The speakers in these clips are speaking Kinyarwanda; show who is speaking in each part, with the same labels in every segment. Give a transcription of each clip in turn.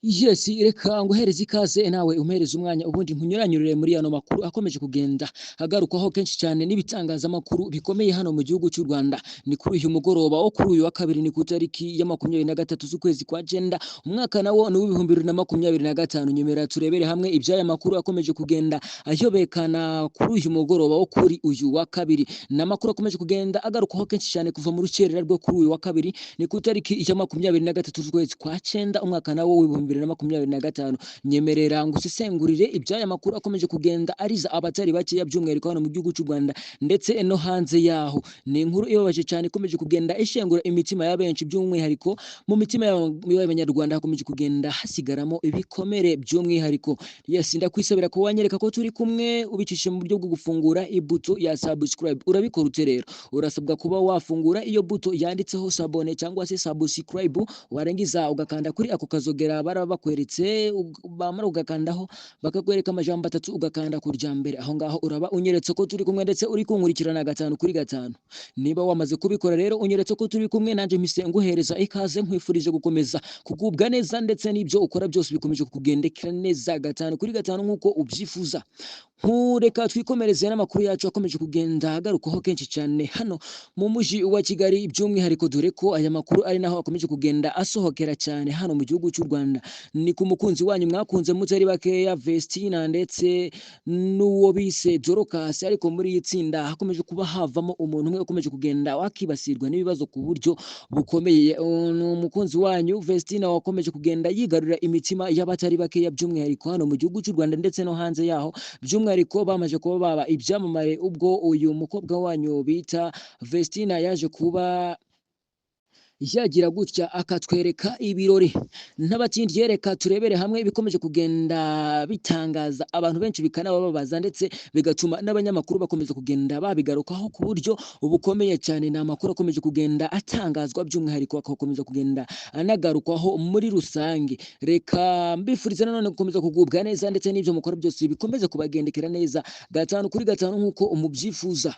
Speaker 1: Yes, reka nguhereze ikaze nawe umpereze umwanya ubundi nkunyuranyurire muri yano makuru akomeje kugenda agarukwaho kenshi cyane n'ibitangazamakuru bikomeye hano mu gihugu cy'u Rwanda. Ni kuri uyu mugoroba wo kuri uyu wa kabiri, ni ku itariki ya 23 z'ukwezi kwa Jenda, umwaka nawo ni w'ibihumbi 2025. Nyemera turebere hamwe iby'aya makuru akomeje kugenda ayobekana kuri uyu mugoroba wo kuri uyu wa kabiri. Ni amakuru akomeje kugenda agarukwaho kenshi cyane kuva mu rukerera rwo kuri uyu wa kabiri, ni ku itariki ya 23 z'ukwezi kwa Jenda, umwaka nawo w'ibihumbi 2025. Nyemerera ngusesengurire iby'aya makuru akomeje kugenda ariza abatari bakeya, by'umwihariko hano mu gihugu cy'u Rwanda ndetse no hanze yaho. Ni inkuru ibabaje cyane ikomeje kugenda ishengura imitima ya benshi, by'umwihariko mu mitima y'abanyarwanda hakomeje kugenda hasigaramo ibikomere by'umwihariko. Yes, ndakwisabira ko wanyereka ko turi kumwe ubicishije mu buryo bwo gufungura ibuto ya subscribe. Urabikora ute rero? Urasabwa kuba wafungura iyo buto yanditseho sabone cyangwa se subscribe, warangiza ugakanda kuri ako kazogera baraba bakweretse, bamara ugakandaho bakakwereka amajambo 3, ugakanda kurya mbere. Aho ngaho uraba unyeretse ko turi kumwe ndetse uri kunkurikirana 5 kuri 5. Niba wamaze kubikora rero unyeretse ko turi kumwe, nanje mpise nguhereza ikaze, nkwifurije gukomeza kugubwa neza ndetse n'ibyo ukora byose bikomeje kukugendekera neza 5 kuri 5 nkuko ubyifuza. Reka twikomereze n'amakuru yacu akomeje kugenda agarukaho kenshi cyane hano mu mujyi wa Kigali, by'umwihariko dore ko aya makuru ari naho akomeje kugenda asohokera cyane hano mu gihugu cy'u Rwanda. Ni ku mukunzi wanyu mwakunze mutari bakeya Vestina ndetse n'uwo bise Dorcas, ariko muri iyi tsinda hakomeje kuba havamo umuntu umwe ukomeje kugenda wakibasirwa n'ibibazo ku buryo bukomeye. Ni umukunzi wanyu Vestina wakomeje kugenda yigarurira imitima y'abatari bakeya, by'umwihariko hano mu gihugu cy'u Rwanda ndetse no hanze yaho. By'umwihariko bamaje kuba baba ibyamamare ubwo uyu mukobwa wanyu bita Vestina yaje kuba yagira gutya akatwereka ibirori. N'abatindi reka turebere hamwe ibikomeje kugenda bitangaza abantu benshi bikanababaza ndetse bigatuma n'abanyamakuru bakomeza kugenda babigarukaho ku buryo bukomeye cyane. Ni amakuru akomeje kugenda atangazwa, by'umwihariko akakomeza kugenda anagarukwaho muri rusange. Reka mbifuriza nanone gukomeza kugubwa neza ndetse n'ibyo mukora byose bikomeze kubagendekera neza 5 kuri 5 nkuko umubyifuza.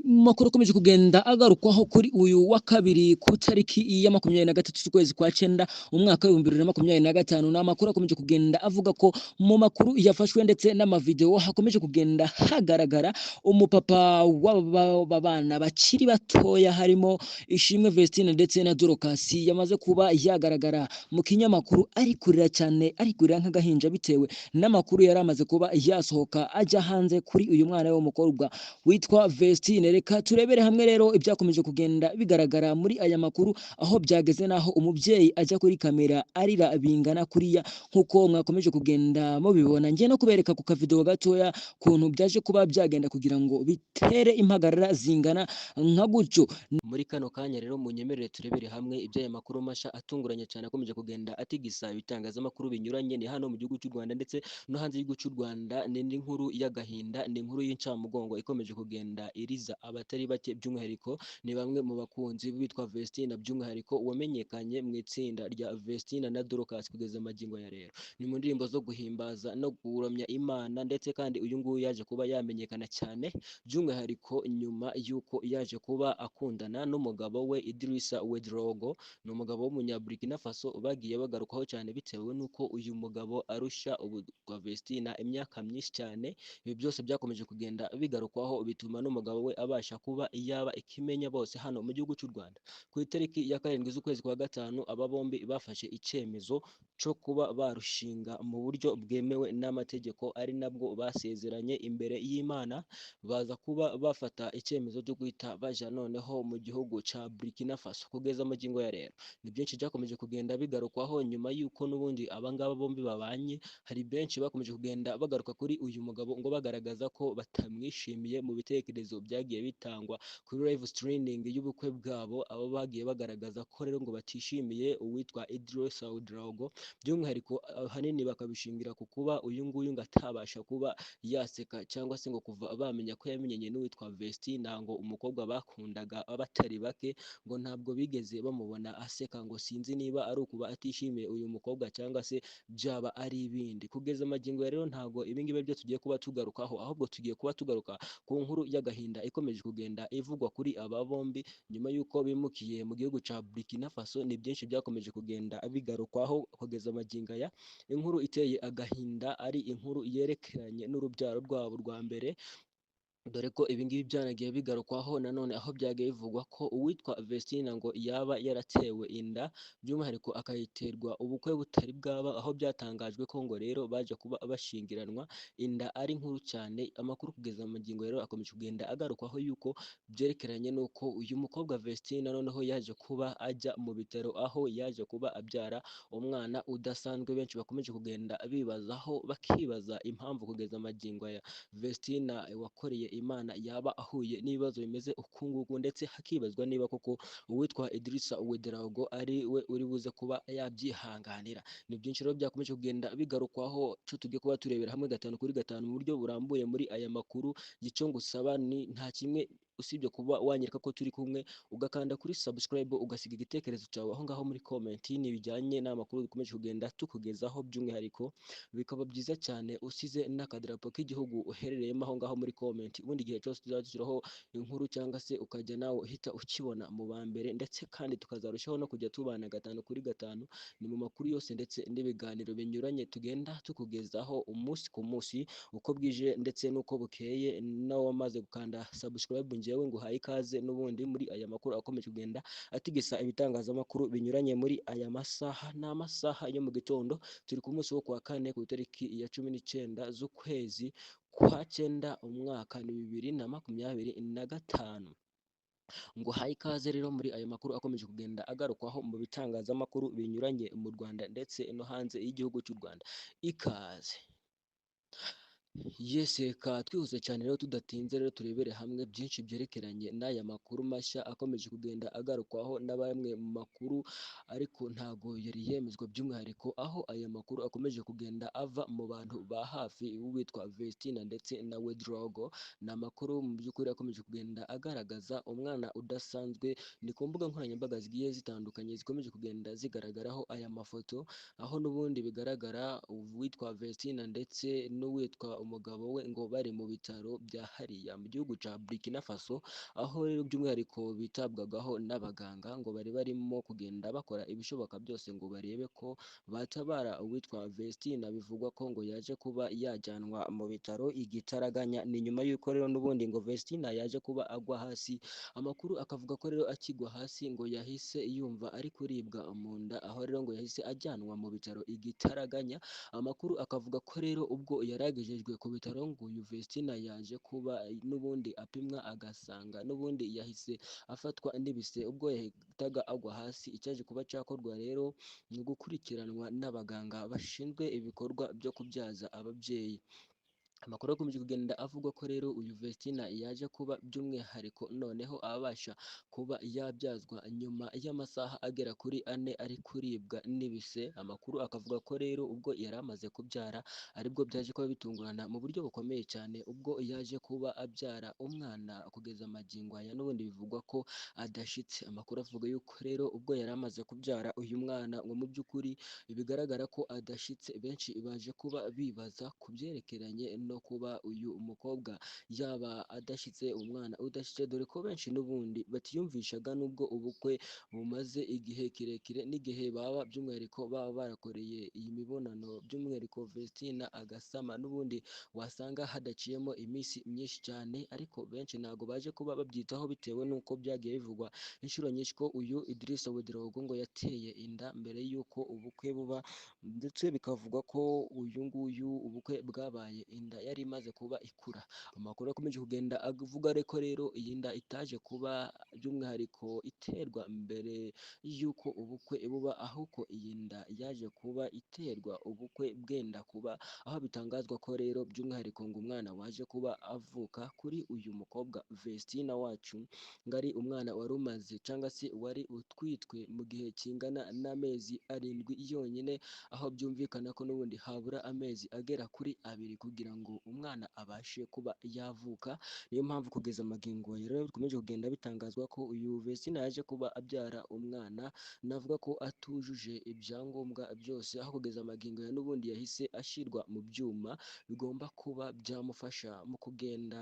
Speaker 1: Makuru akomeje kugenda agarukwaho kuri uyu wa kabiri ku tariki ya 23 z'ukwezi kwa Jenda, umwaka wa 2025. Ni amakuru akomeje kugenda avuga ko mu makuru yafashwe ndetse n'amavideo hakomeje kugenda hagaragara umupapa w'abana bakiri batoya, harimo Ishimwe Vestine ndetse na Dorcas, yamaze kuba yagaragara mu kinyamakuru ari kurira cyane, ari kurira nk'agahinja bitewe n'amakuru yari amaze kuba yasohoka ajya hanze kuri uyu mwana w'umukobwa witwa Vestine. Reka turebere hamwe rero ibyakomeje kugenda bigaragara muri aya makuru, aho byageze naho umubyeyi ajya kuri kamera arira bingana kuriya nkuko mwakomeje kugenda mubibona. Ngiye no kubereka ku kavideo gatoya kuntu byaje kuba byagenda kugira ngo bitere impagarara zingana nka gutyo. Muri kano kanya rero munyemerere turebere hamwe iby'aya makuru masha atunguranye cyane akomeje kugenda atigisa ibitangazamakuru binyuranye, ni hano mu gihugu cy'u Rwanda ndetse no hanze y'igihugu cy'u Rwanda. Ni inkuru y'agahinda, ni inkuru y'incamugongo ikomeje kugenda iriza abatari bake, by'umwihariko ni bamwe mu bakunzi bitwa Vestina, by'umwihariko wamenyekanye mu itsinda rya Vestina na Dorcas kugeza magingo ya rero. Ni mu ndirimbo zo guhimbaza no kuramya Imana, ndetse kandi uyu nguyu yaje kuba yamenyekana cyane, by'umwihariko nyuma y'uko yaje kuba akundana n'umugabo we Idrissa Wedrogo. Ni umugabo w'umunyaburkina Faso bagiye bagarukaho cyane bitewe n'uko uyu mugabo arusha ubwa Vestina imyaka myinshi cyane. Ibi byose byakomeje kugenda bigarukwaho bituma n'umugabo we abasha kuba yaba ikimenya bose hano mu gihugu cy'u Rwanda. Ku itariki ya 7 z'ukwezi kwa 5 aba bombi bafashe icyemezo cyo kuba barushinga mu buryo bwemewe n'amategeko, ari nabwo basezeranye imbere y'Imana. Baza kuba bafata icyemezo cyo guhita baja noneho mu gihugu ca Burkina Faso kugeza magingo ya rero. Ni byinshi byakomeje kugenda bigarukwaho nyuma y'uko n'ubundi abangaba bombi babanye. Hari benshi bakomeje kugenda bagaruka kuri uyu mugabo ngo bagaragaza ko batamwishimiye mu bitekerezo byagiye bitangwa kuri live streaming y'ubukwe bwabo. Abo bagiye bagaragaza ko rero ngo batishimiye uwitwa Idrissa Wedrogo, by'umwihariko hanini bakabishingira ku kuba uyu nguyu ngo atabasha kuba yaseka cyangwa se ngo kuva bamenya ko yamenyanye n'uwitwa Vestina, ngo umukobwa bakundaga abatari bake, ngo ntabwo bigeze bamubona aseka, ngo sinzi niba ari ukuba atishimiye uyu mukobwa cyangwa se byaba ari ibindi. Kugeza magingo rero ntago ibingibi byo tugiye kuba tugarukaho, ahubwo tugiye kuba tugaruka ku nkuru y'agahinda
Speaker 2: yakomeje kugenda ivugwa kuri aba bombi nyuma y'uko bimukiye mu gihugu ca Burkina Faso. Ni byinshi byakomeje kugenda bigarukwaho kugeza magingo aya, inkuru iteye agahinda ari inkuru yerekeranye n'urubyaro rwabo rwa mbere, dore ko ibingibi byanagiye bigarukwaho nanone, aho byagiye bivugwa ko uwitwa Vestina ngo yaba yaratewe inda, by'umwihariko akayiterwa ubukwe butari bwaba, aho byatangajwe ko ngo rero baje kuba bashyingiranwa, inda ari nkuru cyane. Amakuru kugeza mu magingo rero akomeje kugenda agarukwaho yuko byerekeranye n'uko uyu mukobwa Vestina noneho yaje kuba ajya mu bitaro, aho yaje kuba abyara umwana udasanzwe. Benshi bakomeje kugenda bibazaho bakibaza impamvu kugeza magingo aya Vestina wakoreye Imana yaba ahuye n'ibibazo bimeze uku nguku, ndetse hakibazwa niba koko uwitwa Idrissa Ouedraogo ari we uri buze kuba yabyihanganira. Ni byinshi rero byakomeje kugenda bigarukwaho, cyo tugiye kuba turebera hamwe 5 kuri 5 mu buryo burambuye muri aya makuru. Icyo ngusaba ni nta kimwe usibye kuba wanyereka ko turi kumwe, ugakanda kuri subscribe, ugasiga igitekerezo cyawe aho ngaho muri comment bijyanye n'amakuru dukomeje kugenda tukugezaho, by'umwihariko bikaba byiza cyane usize n'akadarapo k'igihugu uherereyemo aho ngaho muri comment. Ubundi igihe cyose tuzashyiraho inkuru cyangwa se ukajya nawe uhita ukibona mu ba mbere, ndetse kandi tukazarushaho no kujya tubana 5 kuri 5 ni mu makuru yose ndetse n'ibiganiro binyuranye tugenda tukugezaho umunsi ku munsi uko bwije ndetse n'uko bukeye. Nawe wamaze gukanda subscribe, njyewe nguhaye ikaze n'ubundi muri aya makuru akomeje kugenda atigisa ibitangazamakuru binyuranye muri aya masaha. Ni amasaha yo mu gitondo, turi ku munsi wo kuwa 4 ku itariki ya 19 z'ukwezi kwa 9 umwaka ni 2025. Nguhaye ikaze rero muri aya makuru akomeje kugenda agarukwaho mu bitangazamakuru binyuranye mu Rwanda ndetse no hanze y'igihugu cy'u Rwanda. Ikaze. Yes, reka twihuse cyane rero tudatinze rero turebere hamwe byinshi byerekeranye n'aya makuru mashya akomeje kugenda agarukwaho na bamwe mu makuru, ariko ntago yari yemezwa, by'umwihariko aho aya makuru akomeje kugenda ava mu bantu ba hafi witwa Vestina ndetse na Ouedraogo. Ni amakuru mu by'ukuri akomeje kugenda agaragaza umwana udasanzwe. Ni ku mbuga nkoranyambaga zigiye zitandukanye zikomeje kugenda zigaragaraho aya mafoto, aho n'ubundi bigaragara uwitwa Vestina ndetse n'uwitwa umugabo we ngo bari mu bitaro bya hariya mu gihugu cya Burkina Faso, aho rero by'umwihariko bitabwagaho n'abaganga, ngo bari barimo kugenda bakora ibishoboka byose ngo barebe ko batabara uwitwa Vestina. Bivugwa ko ngo yaje kuba yajyanwa mu bitaro igitaraganya. Ni nyuma y'uko rero n'ubundi ngo Vestina yaje kuba agwa hasi. Amakuru akavuga ko rero akigwa hasi ngo yahise yumva ari kuribwa mu nda, aho rero ngo yahise ajyanwa mu bitaro igitaraganya. Amakuru akavuga ko rero ubwo yaragejejwe ku bitaro ngo uyu Vestina yaje kuba n'ubundi apimwa agasanga n'ubundi yahise afatwa n'ibise. Ubwo yahitaga agwa hasi, icyaje kuba cyakorwa rero ni gukurikiranwa n'abaganga bashinzwe ibikorwa byo kubyaza ababyeyi. Amakuru akomeje kugenda avuga ko rero uyu Vestina yaje kuba by'umwihariko noneho abasha kuba yabyazwa nyuma y'amasaha agera kuri 4 ari kuribwa n'ibise. Amakuru akavuga ko rero ubwo yari amaze kubyara aribwo byaje kuba bitungurana mu buryo bukomeye cyane, ubwo yaje kuba abyara umwana kugeza magingo aya n'ubundi bivugwa ko adashitse. Amakuru avuga yuko rero ubwo yari amaze kubyara uyu mwana ngo mu by'ukuri bigaragara ko adashitse. Benshi baje kuba bibaza ku byerekeranye no kuba uyu mukobwa yaba adashyitse, umwana udashyitse, dore ko benshi n'ubundi batiyumvishaga n'ubwo ubukwe bumaze igihe kirekire, n'igihe baba by'umwihariko baba barakoreye iyi mibonano, by'umwihariko Vestina agasama, n'ubundi wasanga hadaciyemo iminsi myinshi cyane. Ariko benshi ntago baje kuba babyitaho bitewe n'uko byagiye bivugwa inshuro nyinshi ko uyu Idrissa Ouedraogo ngo yateye inda mbere y'uko ubukwe buba, ndetse bikavugwa ko uyu nguyu ubukwe bwabaye inda yari imaze kuba ikura. Amakuru akomeje kugenda avuga ariko rero iyi nda itaje kuba by'umwihariko iterwa mbere y'uko ubukwe buba, ahubwo iyi nda yaje kuba iterwa ubukwe bwenda kuba, aho bitangazwa ko rero by'umwihariko ngo umwana waje kuba avuka kuri uyu mukobwa Vestina wacu ngo ari umwana wari umaze cyangwa se wari utwitwe mu gihe kingana n'amezi 7 yonyine, aho byumvikana ko n'ubundi habura amezi agera kuri 2 kugira ngo umwana abashe kuba yavuka. Niyo mpamvu kugeza magingo rero bikomeje kugenda bitangazwa ko uyu Vestina yaje kuba abyara umwana navuga ko atujuje ibyangombwa byose, aho kugeza magingo ya n'ubundi yahise ashyirwa mu byuma bigomba kuba byamufasha mu kugenda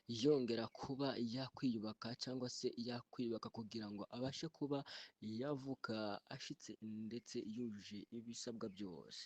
Speaker 2: yongera kuba yakwiyubaka cyangwa se yakwiyubaka kugira ngo abashe kuba yavuka ashitse ndetse yujuje ibisabwa byose.